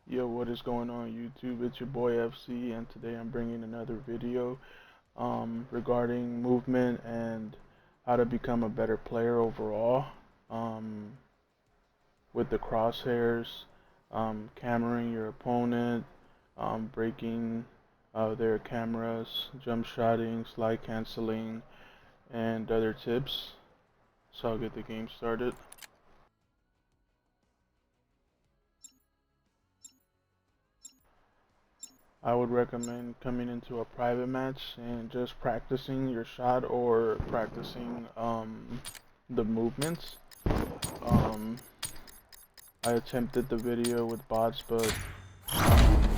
Yo, what is going on YouTube? It's your boy FC, and today I'm bringing another video regarding movement and how to become a better player overall um, with the crosshairs, cameraing your opponent, breaking their cameras, jump shotting, slide canceling, and other tips. So I'll get the game started. I would recommend coming into a private match and just practicing your shot or practicing the movements. Um, I attempted the video with bots, but um,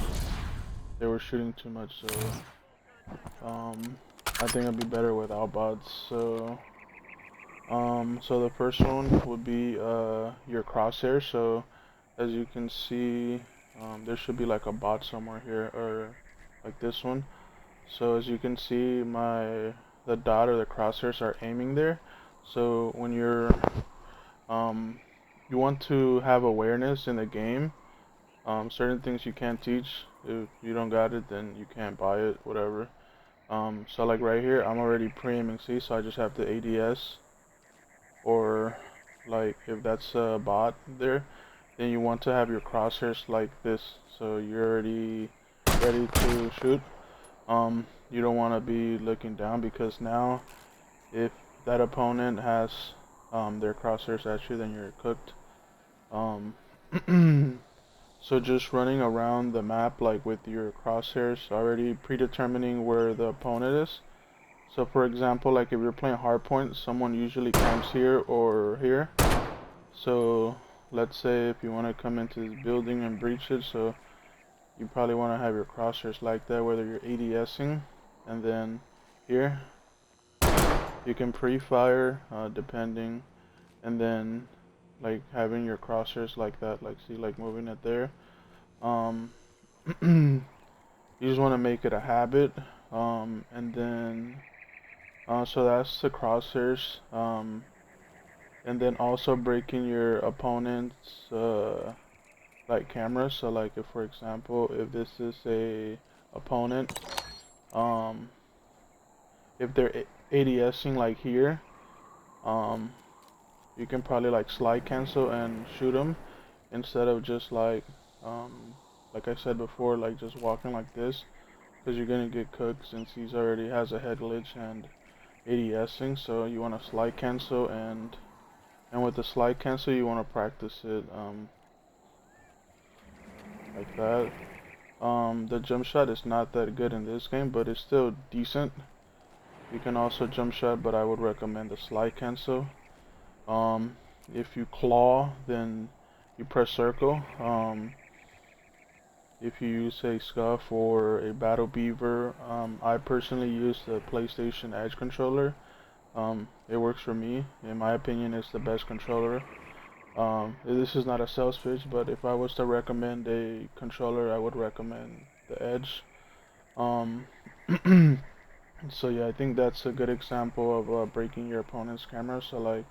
they were shooting too much, so I think it'd be better without bots. So the first one would be your crosshair. So as you can see, there should be like a bot somewhere here, or like this one. So as you can see, the dot or the crosshairs are aiming there. So when um, you want to have awareness in the game. Certain things you can't teach. If you don't got it, then you can't buy it, whatever. So like right here, I'm already pre-aiming C, so I just have to ADS. Or like if that's a bot there, then you want to have your crosshairs like this, so you're already ready to shoot. You don't want to be looking down because now if that opponent has their crosshairs at you, then you're cooked. Um, so just running around the map like with your crosshairs already predetermining where the opponent is. So for example, like if you're playing hardpoint, someone usually camps here or here. So let's say if you want to come into this building and breach it, so you probably want to have your crosshairs like that, whether you're ADSing, and then here you can pre-fire depending, and then like having your crosshairs like that, like see, like moving it there. Um, you just want to make it a habit, and then so that's the crosshairs, and then also breaking your opponent's like cameras. So like if for example, if this is a opponent, um, if they're ADSing like here, um, you can probably like slide cancel and shoot them instead of just like I said before, like just walking like this, because you're gonna get cooked since he's already has a head glitch and ADSing. So you want to slide cancel, and with the slide cancel you want to practice it like that. The jump shot is not that good in this game, but it's still decent. You can also jump shot, but I would recommend the slide cancel. Um, if you claw, then you press circle. If you use a Scuff or a Battle Beaver, I personally use the PlayStation Edge controller. It works for me. In my opinion, it's the best controller. This is not a sales pitch, but if I was to recommend a controller, I would recommend the Edge. Um, so yeah, I think that's a good example of breaking your opponent's camera. So like,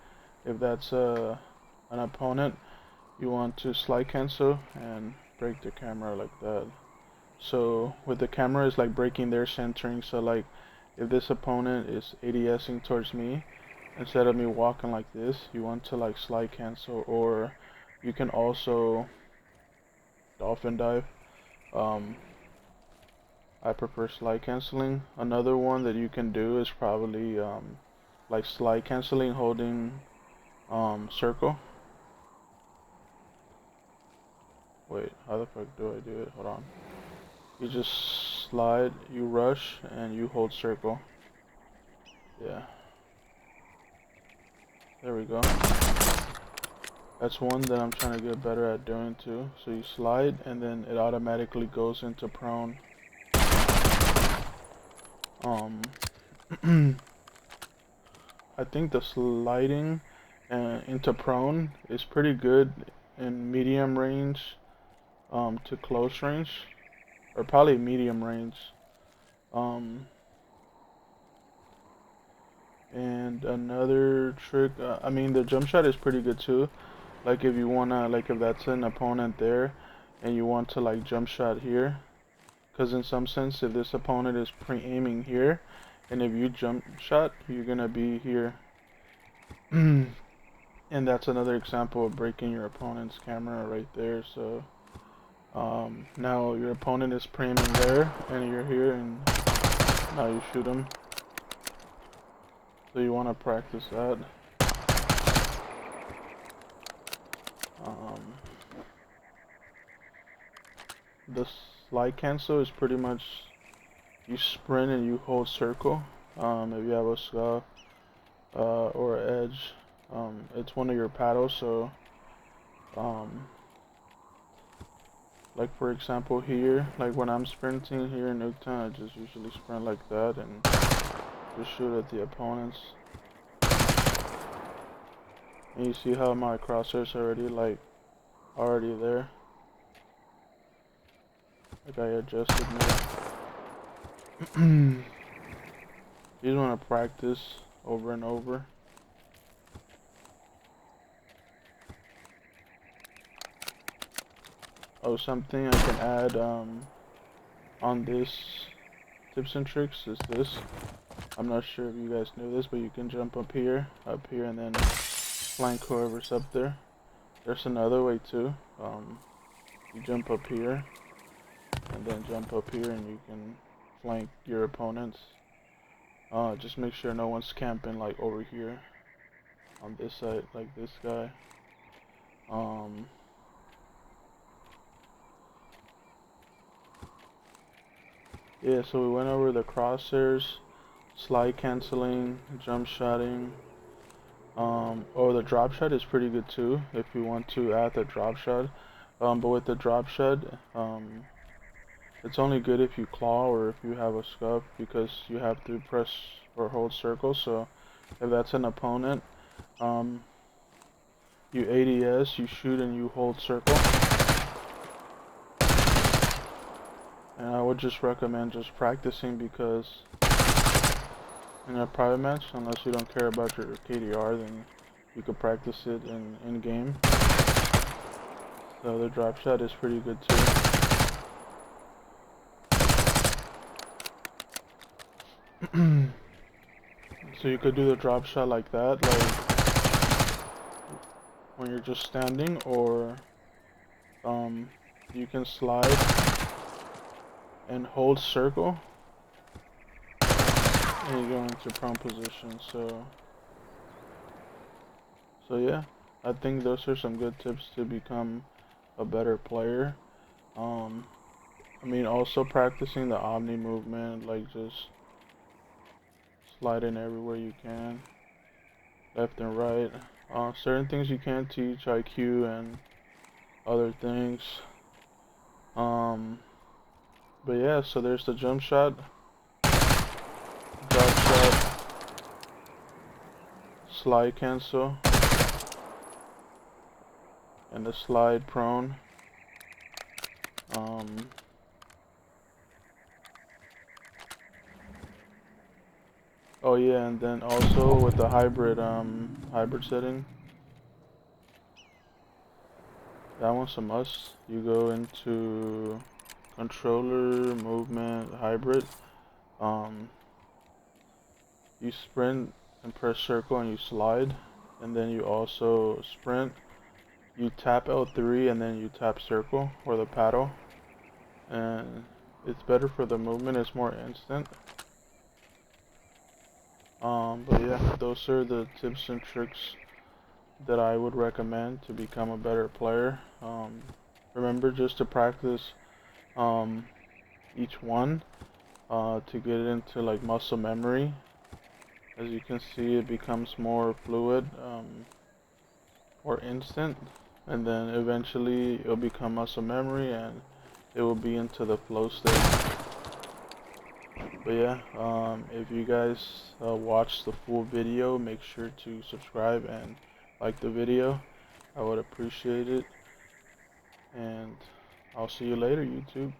if that's an opponent, you want to slide cancel and break the camera like that. So with the camera, it's like breaking their centering. So like, if this opponent is ADSing towards me, instead of me walking like this, you want to like slide cancel, or you can also dolphin dive. Um, I prefer slide canceling. Another one that you can do is probably like slide canceling holding circle. Wait, how the fuck do I do it? Hold on. You just slide, you rush, and you hold circle. Yeah, there we go. That's one that I'm trying to get better at doing too. So you slide, and then it automatically goes into prone. Um, I think the sliding into prone is pretty good in medium range to close range, or probably medium range. Um, and another trick, I mean the jump shot is pretty good too. Like if you wanna, like if that's an opponent there, and you want to like jump shot here, because in some sense if this opponent is pre-aiming here and if you jump shot, you're gonna be here. And that's another example of breaking your opponent's camera right there. So now your opponent is pre-aiming there and you're here, and now you shoot him. So you want to practice that. The slide cancel is pretty much you sprint and you hold circle. If you have a scuff or edge, it's one of your paddles. So like for example here, like when I'm sprinting here in Nuketown, I just usually sprint like that and just shoot at the opponents. And you see how my crosshairs already there. Like I adjusted more. You just want to practice over and over. Oh, something I can add on this tips and tricks is this. I'm not sure if you guys knew this, but you can jump up here, and then flank whoever's up there. There's another way too. You jump up here, and then jump up here, and you can flank your opponents. Just make sure no one's camping like over here on this side, like this guy. Yeah, so we went over the crosshairs, slide canceling, jump shotting. Oh, the drop shot is pretty good too, if you want to add the drop shot. But with the drop shot, it's only good if you claw or if you have a scuff, because you have to press or hold circle. So if that's an opponent, you ADS, you shoot and you hold circle. And I would just recommend just practicing, because in a private match, unless you don't care about your KDR, then you could practice it in game. So the drop shot is pretty good too. So you could do the drop shot like that, like when you're just standing, or you can slide and hold circle and you go into prone position. So yeah, I think those are some good tips to become a better player. I mean, also practicing the Omni movement, like just sliding everywhere you can, left and right. Certain things you can teach, IQ and other things. But yeah, so there's the jump shot, drop shot, slide cancel, and the slide prone. Oh yeah, and then also with the hybrid setting, that one's a must. You go into controller, movement, hybrid. You sprint and press circle and you slide, and then you also sprint. You tap L3 and then you tap circle or the paddle, and it's better for the movement. It's more instant. But yeah, those are the tips and tricks that I would recommend to become a better player. Remember just to practice each one to get it into like muscle memory. As you can see, it becomes more fluid or instant, and then eventually it'll become muscle memory and it will be into the flow state. But yeah, if you guys watch the full video, make sure to subscribe and like the video. I would appreciate it, and I'll see you later, YouTube.